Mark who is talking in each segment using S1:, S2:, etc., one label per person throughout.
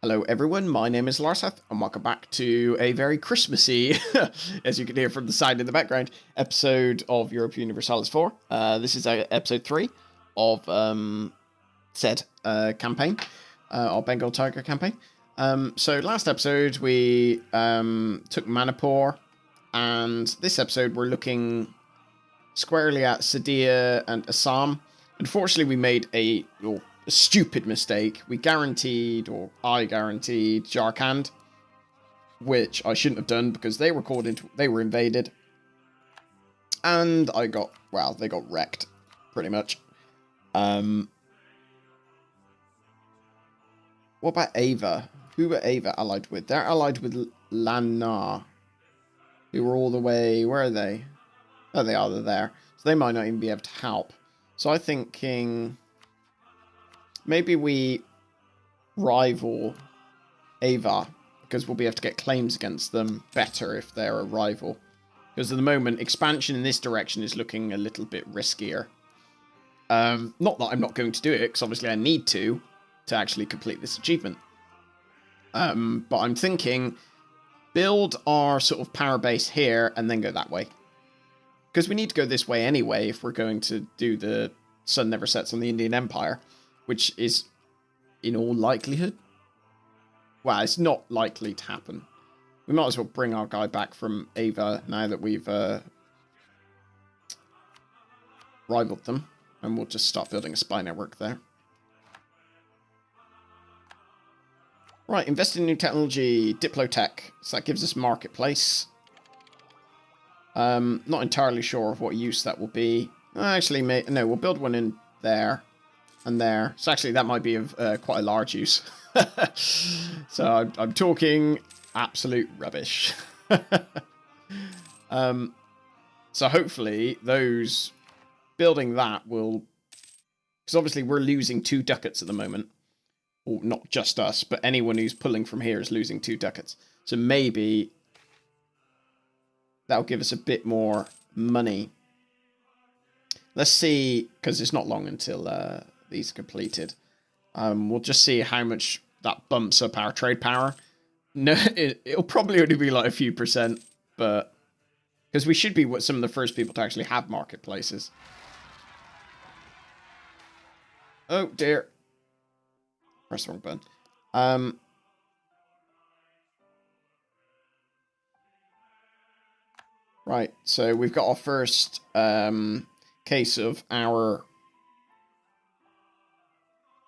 S1: Hello everyone, my name is Larseth, and welcome back to a very Christmassy, as you can hear from the sound in the background, episode of Europa Universalis 4. This is episode 3 of said campaign, our Bengal Tiger campaign. So last episode we took Manipur, and this episode we're looking squarely at Sadia and Assam. Unfortunately we made a stupid mistake. I guaranteed Jharkhand, which I shouldn't have done because they were invaded, and they got wrecked, pretty much. What about Ava? Who were Ava allied with? They're allied with Lana, who were all the way. Where are they? Oh, they are. They're there. So they might not even be able to help. So I'm thinking maybe we rival Ava, because we'll be able to get claims against them better if they're a rival. Because at the moment, expansion in this direction is looking a little bit riskier. Not that I'm not going to do it, because obviously I need to actually complete this achievement. But I'm thinking, build our sort of power base here and then go that way. Because we need to go this way anyway if we're going to do the Sun Never Sets on the Indian Empire. Which is, in all likelihood, well, it's not likely to happen. We might as well bring our guy back from Ava now that we've rivaled them. And we'll just start building a spy network there. Right, invest in new technology, Diplotech. So that gives us marketplace. Not entirely sure of what use that will be. Actually, no, we'll build one in there. And there. So actually that might be of quite a large use. So I'm talking absolute rubbish. So hopefully those building that will, because obviously we're losing 2 ducats at the moment. Well, not just us, but anyone who's pulling from here is losing 2 ducats. So maybe that'll give us a bit more money. Let's see, because it's not long until these completed. We'll just see how much that bumps up our trade power. No, it'll probably only be like a few %, but because we should be some of the first people to actually have marketplaces. Oh dear, press the wrong button. Right, so we've got our first case of our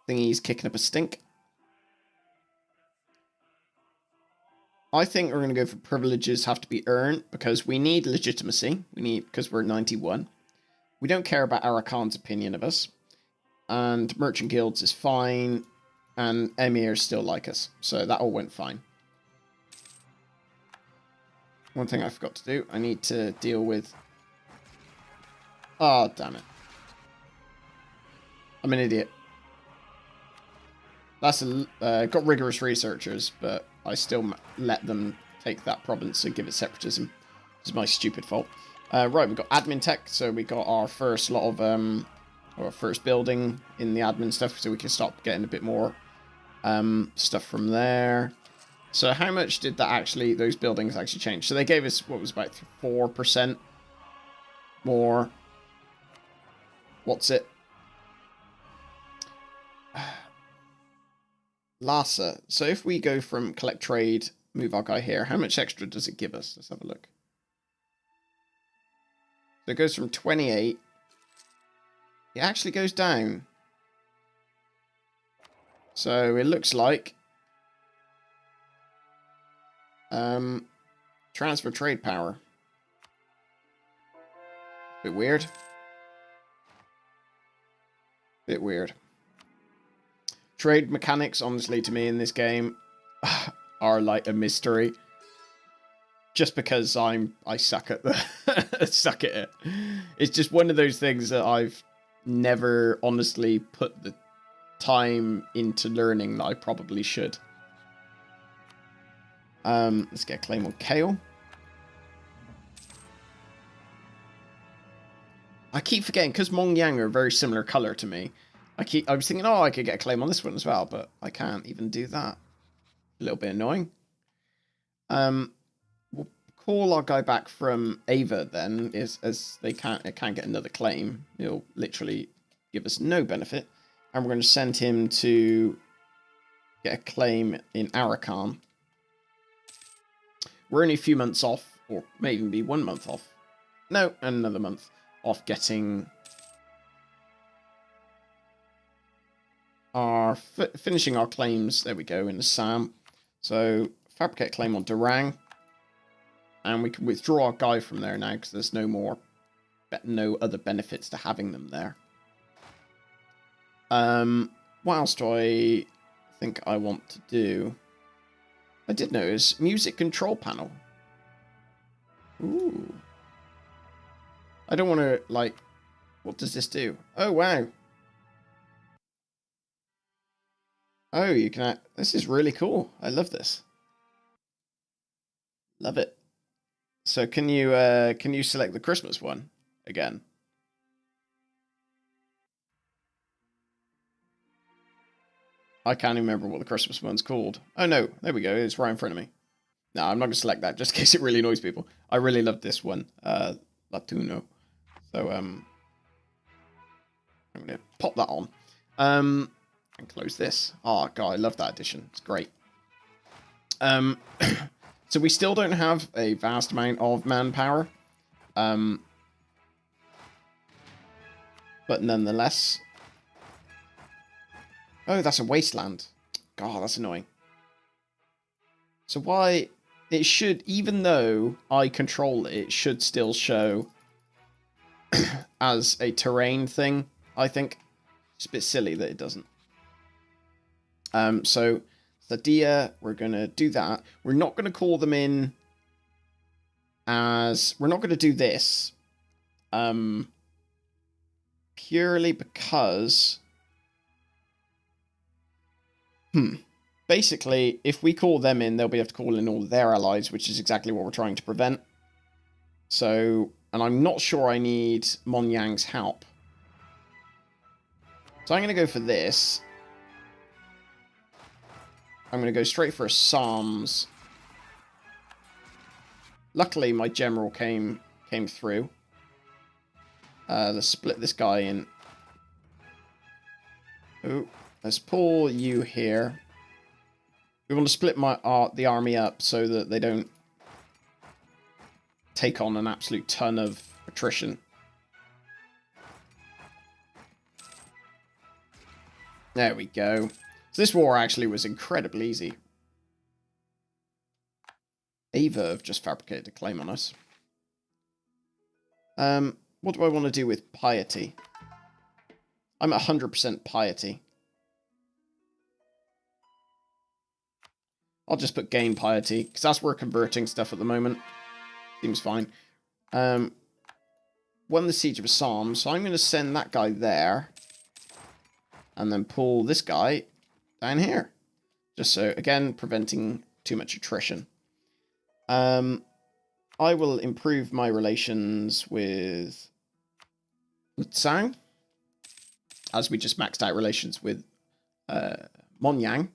S1: thingy's kicking up a stink. I think we're going to go for privileges have to be earned because we need legitimacy. Because we're 91. We don't care about Arakan's opinion of us. And merchant guilds is fine. And emirs still like us. So that all went fine. One thing I forgot to do. I need to deal with... Oh, damn it. I'm an idiot. That's got rigorous researchers, but I still let them take that province and give it separatism. This is my stupid fault. Right, we've got admin tech, so we got our first lot of our first building in the admin stuff, so we can start getting a bit more stuff from there. So how much did those buildings actually change? So they gave us what was about 4% more. What's it? Larseth. So if we go from collect trade, move our guy here, how much extra does it give us? Let's have a look. So it goes from 28. It actually goes down. So it looks like transfer trade power. Bit weird. Bit weird. Trade mechanics, honestly, to me in this game are like a mystery. Just because I suck at suck at it. It's just one of those things that I've never honestly put the time into learning that I probably should. Let's get a claim on kale. I keep forgetting because Mong Yang are a very similar color to me. I was thinking, oh, I could get a claim on this one as well, but I can't even do that. A little bit annoying. We'll call our guy back from Ava then, as they can't get another claim. He'll literally give us no benefit. And we're going to send him to get a claim in Arakan. We're only a few months off, or may even be 1 month off. No, another month off getting our finishing our claims. There we go in the Sam. So fabricate claim on Durang, and we can withdraw our guy from there now because there's no other benefits to having them there. What else do I think I want to do? I did notice music control panel. Ooh. I don't want to, like, what does this do? Oh, wow. Oh, you can, this is really cool. I love this. Love it. So can you select the Christmas one again? I can't even remember what the Christmas one's called. Oh no, there we go. It's right in front of me. No, I'm not going to select that just in case it really annoys people. I really love this one, Latuno. So I'm going to pop that on, and close this. Oh god, I love that addition. It's great. So we still don't have a vast amount of manpower, but nonetheless. Oh, that's a wasteland. God, that's annoying. So why... It should, even though I control it, it should still show as a terrain thing, I think. It's a bit silly that it doesn't. So, Sadia, we're going to do that. We're not going to call them in as... We're not going to do this. Purely because... Basically, if we call them in, they'll be able to call in all their allies, which is exactly what we're trying to prevent. So, and I'm not sure I need Monyang's help. So I'm going to go for this. I'm going to go straight for a Psalms. Luckily, my general came through. Let's split this guy in. Oh. Let's pull you here. We want to split the army up so that they don't take on an absolute ton of attrition. There we go. So this war actually was incredibly easy. Ava have just fabricated a claim on us. What do I want to do with piety? I'm at 100% piety. I'll just put gain piety, because that's where we're converting stuff at the moment. Seems fine. Won the Siege of Assam, so I'm going to send that guy there. And then pull this guy down here. Just so, again, preventing too much attrition. I will improve my relations with Tsang, as we just maxed out relations with Monyang.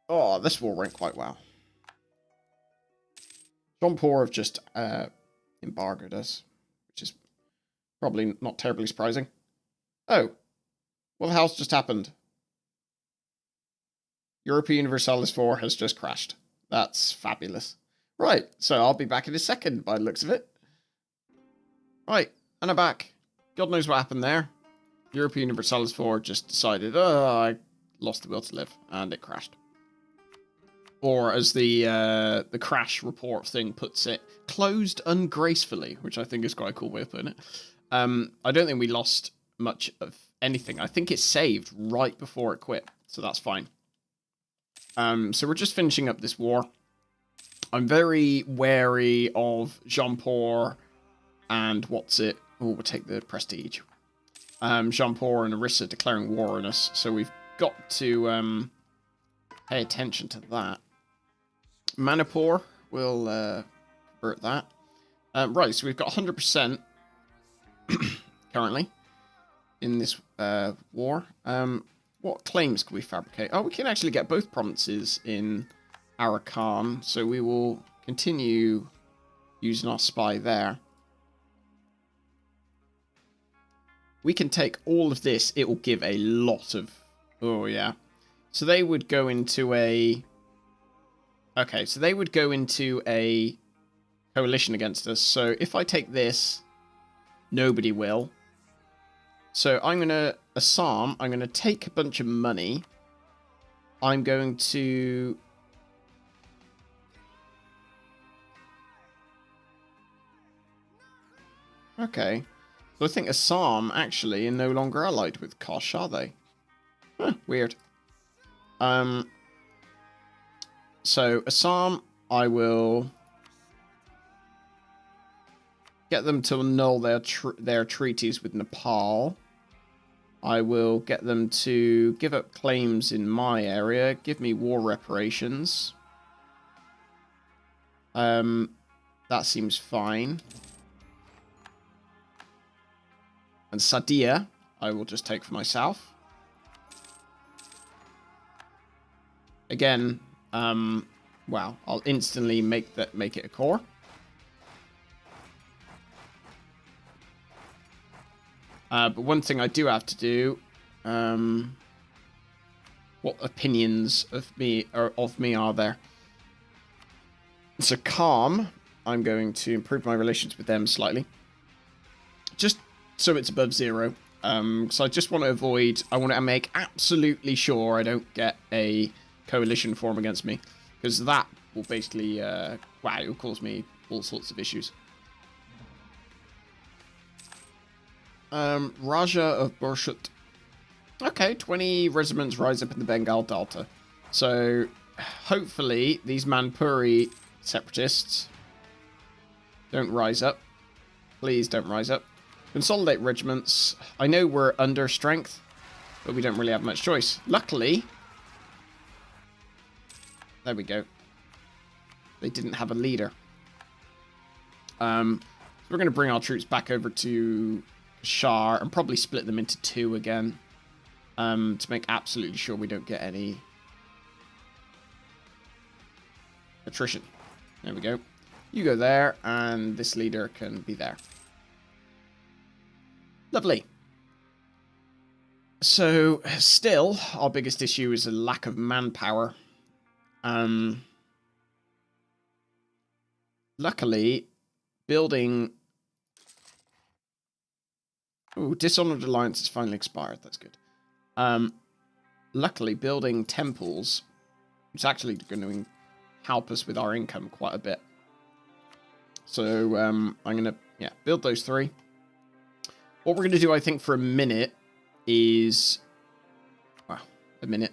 S1: Oh, this war went quite well. Jean-Paul have just embargoed us, which is probably not terribly surprising. Oh, what the hell's just happened? Europa Universalis 4 has just crashed. That's fabulous. Right, so I'll be back in a second by the looks of it. Right, and I'm back. God knows what happened there. Europa Universalis 4 just decided, oh, I lost the will to live, and it crashed. Or as the crash report thing puts it, closed ungracefully, which I think is quite a cool way of putting it. I don't think we lost much of anything. I think it saved right before it quit, so that's fine. So we're just finishing up this war. I'm very wary of Jean-Paul and what's it? Oh, we'll take the prestige. Jean-Paul and Arissa declaring war on us, so we've got to pay attention to that. Manipur will convert that. Right, so we've got 100% currently in this war. What claims can we fabricate? Oh, we can actually get both provinces in Arakan, so we will continue using our spy there. We can take all of this. It will give a lot of... Oh, yeah. So they would go into a... Okay, so they would go into a coalition against us. So if I take this, nobody will. So I'm going to... Assam, I'm going to take a bunch of money. I'm going to... Okay. So I think Assam actually are no longer allied with Kosh, are they? Huh, weird. So Assam, I will get them to annul their treaties with Nepal. I will get them to give up claims in my area, give me war reparations. That seems fine. And Sadia, I will just take for myself. Again, wow, I'll instantly make it a core. But one thing I do have to do, what opinions of me are there? So calm, I'm going to improve my relations with them slightly. Just so it's above 0. So I just want to avoid... I want to make absolutely sure I don't get a coalition form against me. Because that will basically... wow, it will cause me all sorts of issues. Raja of Burshut. Okay, 20 regiments rise up in the Bengal Delta. So, hopefully, these Manpuri separatists don't rise up. Please don't rise up. Consolidate regiments. I know we're under strength, but we don't really have much choice. Luckily, there we go. They didn't have a leader. So we're going to bring our troops back over to Shah and probably split them into 2 again, to make absolutely sure we don't get any attrition. There we go. You go there, and this leader can be there. Lovely. So, still, our biggest issue is a lack of manpower. Luckily, building... Ooh, Dishonored Alliance has finally expired. That's good. Luckily, building temples is actually going to help us with our income quite a bit. So, I'm going to, build those 3. What we're going to do, I think, for a minute is... Well, a minute.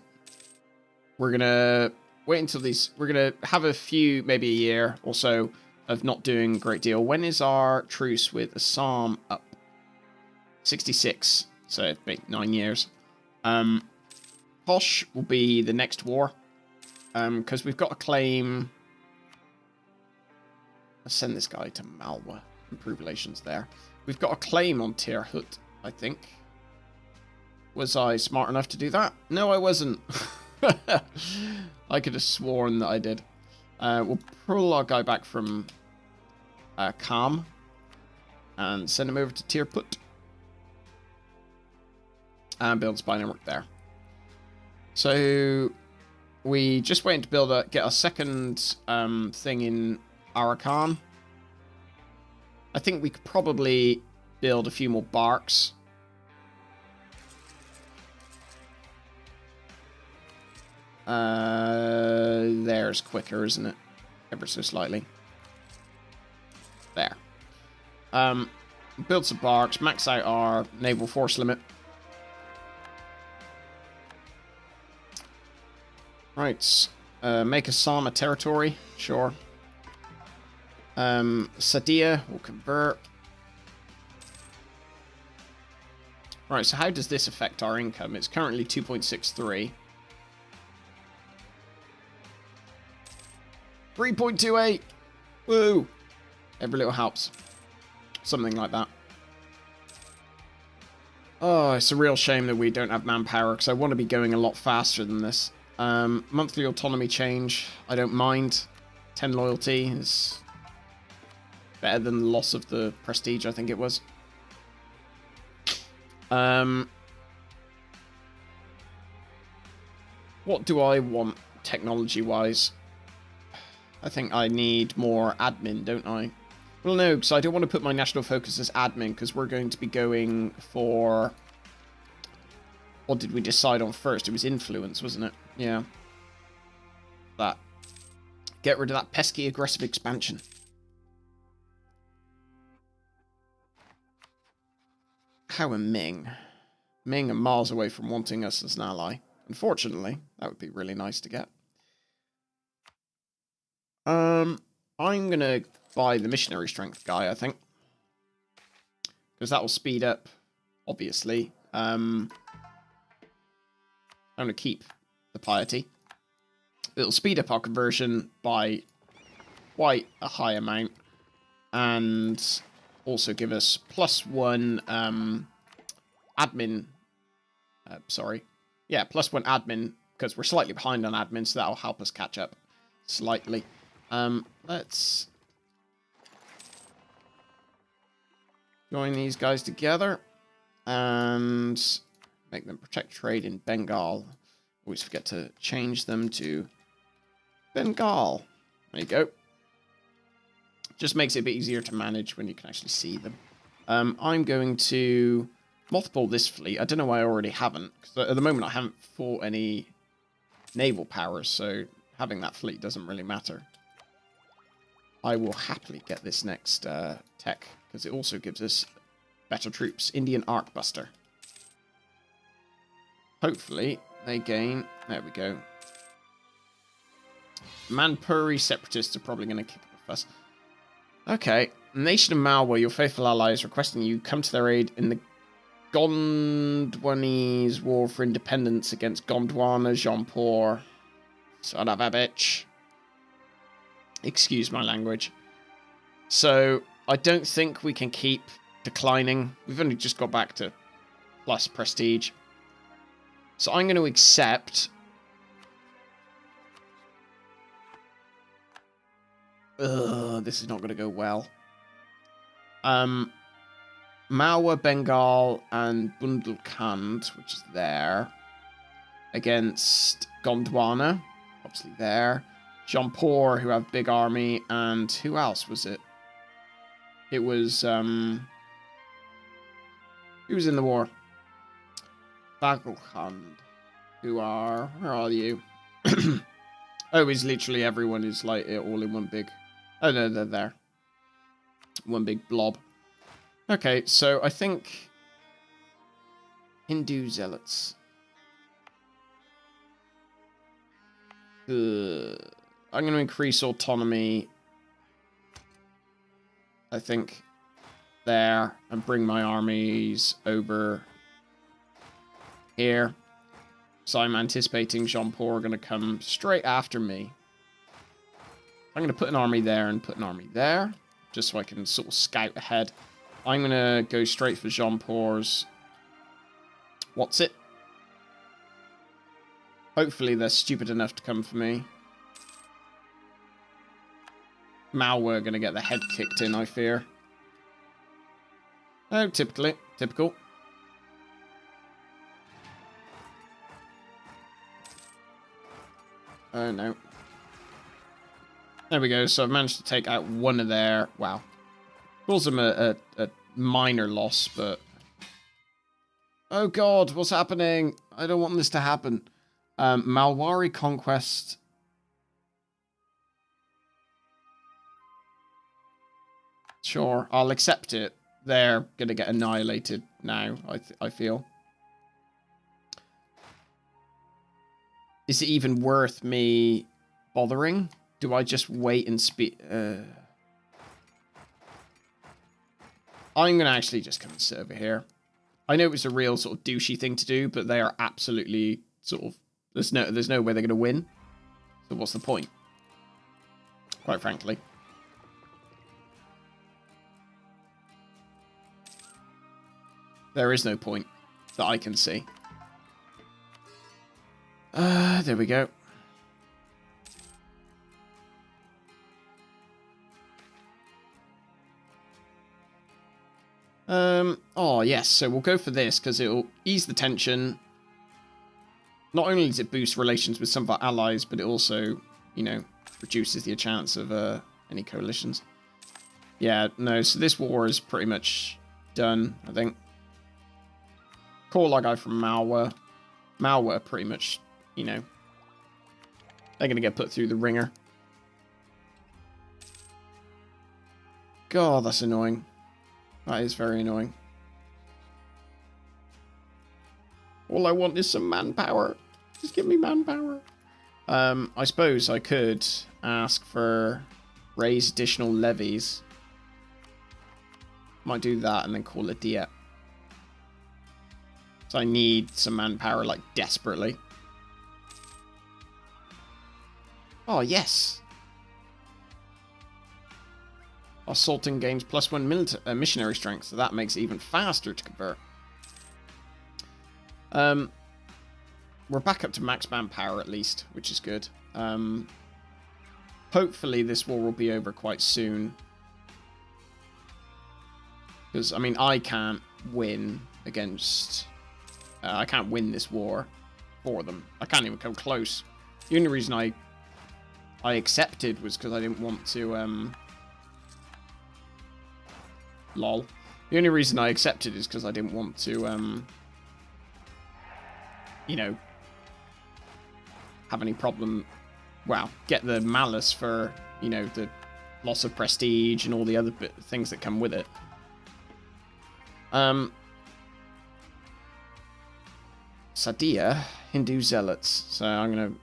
S1: We're going to wait until these... We're going to have a few, maybe a year or so, of not doing a great deal. When is our truce with Assam up? 66. So, it's been 9 years. Posh will be the next war. Because we've got a claim... Let's send this guy to Malwa. Improve relations there. We've got a claim on Tirhut, I think. Was I smart enough to do that? No, I wasn't. I could have sworn that I did. We'll pull our guy back from Kham and send him over to Tirhut. And build spy network there. So we just waiting to get our second thing in Arakan. I think we could probably build a few more barks. There's quicker, isn't it? Ever so slightly. There. Build some barks, max out our naval force limit. Right. Make Assam a territory. Sure. Sadia will convert. Right, so how does this affect our income? It's currently 2.63. 3.28! Woo! Every little helps. Something like that. Oh, it's a real shame that we don't have manpower, because I want to be going a lot faster than this. Monthly autonomy change, I don't mind. 10 loyalty is better than the loss of the prestige, I think it was. What do I want technology-wise? I think I need more admin, don't I? Well, no, because I don't want to put my national focus as admin, because we're going to be going for... What did we decide on first? It was influence, wasn't it? Yeah. That. Get rid of that pesky aggressive expansion. How are Ming? Ming are miles away from wanting us as an ally. Unfortunately, that would be really nice to get. I'm going to buy the missionary strength guy, I think. Because that will speed up, obviously. I'm going to keep the piety. It'll speed up our conversion by quite a high amount. And also give us +1 admin. Sorry. Yeah, +1 admin, because we're slightly behind on admin, so that'll help us catch up slightly. Let's join these guys together and make them protect trade in Bengal. Always forget to change them to Bengal. There you go. Just makes it a bit easier to manage when you can actually see them. I'm going to mothball this fleet. I don't know why I already haven't, because at the moment I haven't fought any naval powers, so having that fleet doesn't really matter. I will happily get this next tech, because it also gives us better troops. Indian Arcbuster. Hopefully they gain... There we go. Manpuri separatists are probably going to kick up a fuss. Okay. Nation of Malwa, your faithful allies, requesting you come to their aid in the Gondwani's war for independence against Gondwana, Jampur. Son of a bitch. Excuse my language. So, I don't think we can keep declining. We've only just got back to plus prestige. So I'm going to accept... Ugh, this is not going to go well. Malwa, Bengal, and Bundelkhand, which is there. Against Gondwana, obviously there. Jampur, who have big army, and who else was it? It was, who was in the war? Bagelkhand, who are, where are you? Oh, it's literally everyone is like all in one big, oh no, they're there. One big blob. Okay, so I think Hindu zealots. I'm going to increase autonomy, I think, there, and bring my armies over here. So I'm anticipating Jampur are going to come straight after me. I'm going to put an army there and put an army there, just so I can sort of scout ahead. I'm going to go straight for Jampur's... What's it? Hopefully they're stupid enough to come for me. Malwa are going to get their head kicked in, I fear. Oh, typical. Oh, no. There we go. So I've managed to take out one of their... Wow. Calls them a minor loss, but... Oh, God. What's happening? I don't want this to happen. Malwari Conquest... Sure, I'll accept it. They're going to get annihilated now, I feel. Is it even worth me bothering? Do I just wait and speed? I'm going to actually just come and sit over here. I know it's a real sort of douchey thing to do, but they are absolutely sort of... There's no way they're going to win. So what's the point? Quite frankly. There is no point. that I can see. There we go. Oh, yes. So we'll go for this because it'll ease the tension. Not only does it boost relations with some of our allies, but it also, you know, reduces the chance of any coalitions. Yeah, no, so this war is pretty much done, I think. Call our guy from Malwa. Malwa pretty much, you know, they're going to get put through the ringer. God, that's annoying. That is very annoying. All I want is some manpower. Just give me manpower. I suppose I could ask for raise additional levies. Might do that and then call it diet. So I need some manpower, like, desperately. Oh, yes. Our Sultan gains +1 missionary strength, so that makes it even faster to convert. We're back up to max manpower at least, which is good. Hopefully this war will be over quite soon. Because, I mean, I can't win against... I can't win this war for them. I can't even come close. The only reason I accepted was because I didn't want to... Lol. The only reason I accepted is because I didn't want to, you know, have any problem, well, get the malice for, you know, the loss of prestige and all the other things that come with it. Sadia, Hindu zealots. So I'm going to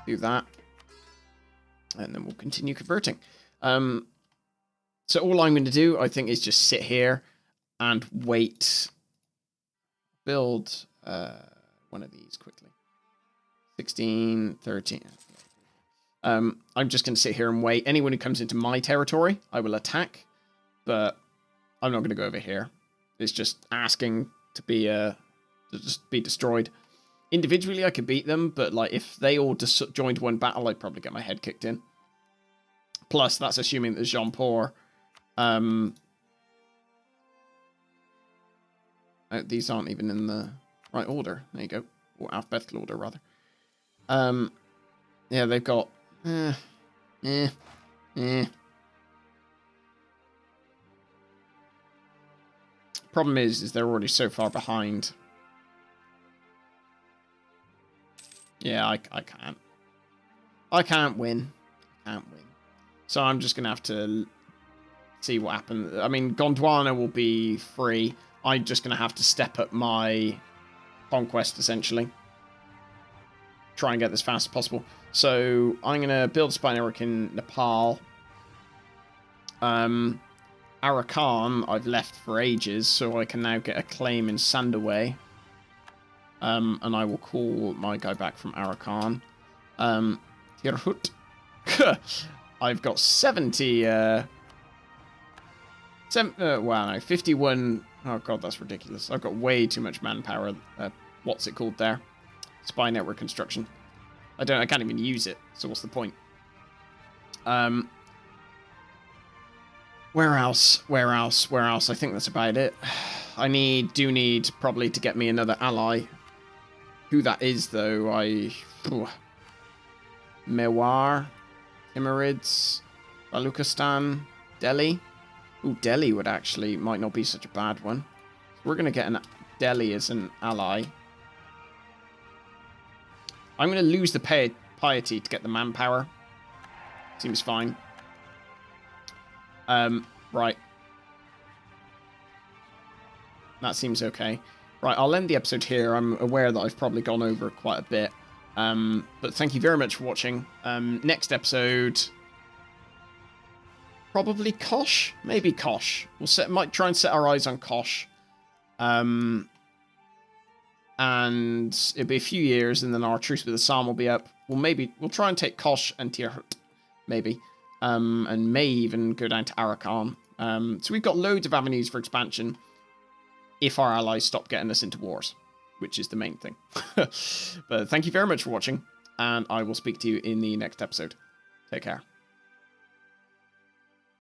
S1: do that. And then we'll continue converting. So all I'm going to do, I think, is just sit here and wait. Build one of these quickly. 16, 13. I'm just going to sit here and wait. Anyone who comes into my territory, I will attack. But I'm not going to go over here. It's just asking to be just be destroyed. Individually, I could beat them, but like if they all just joined one battle, I'd probably get my head kicked in. Plus, that's assuming that Jean-Paul... these aren't even in the right order. There you go. Or alphabetical order, rather. Yeah, they've got... Problem is they're already so far behind. Yeah, I can't. I can't win. I can't win. So I'm just going to have to... see what happens. I mean, Gondwana will be free. I'm just going to have to step up my conquest, essentially. Try and get this fast as possible. So, I'm going to build a spy network in Nepal. Arakan, I've left for ages, so I can now get a claim in Sandaway. And I will call my guy back from Arakan. Tirhut. I've got 70... wow, no, 51... Oh, God, that's ridiculous. I've got way too much manpower. What's it called there? Spy network construction. I can't even use it, so what's the point? Where else? Where else? Where else? I think that's about it. I do need probably to get me another ally. Who that is, though, Mewar, Timurids, Baluchistan, Delhi. Ooh, Delhi might not be such a bad one. We're going to get Delhi as an ally. I'm going to lose the piety to get the manpower. Seems fine. Right. That seems okay. Right, I'll end the episode here. I'm aware that I've probably gone over quite a bit. But thank you very much for watching. Next episode... Probably Kosh? Maybe Kosh. Might try and set our eyes on Kosh. And it'll be a few years, and then our truce with Assam will be up. We'll try and take Kosh and Tirhut, maybe. And may even go down to Arakan. So we've got loads of avenues for expansion if our allies stop getting us into wars. which is the main thing. But thank you very much for watching, and I will speak to you in the next episode. Take care.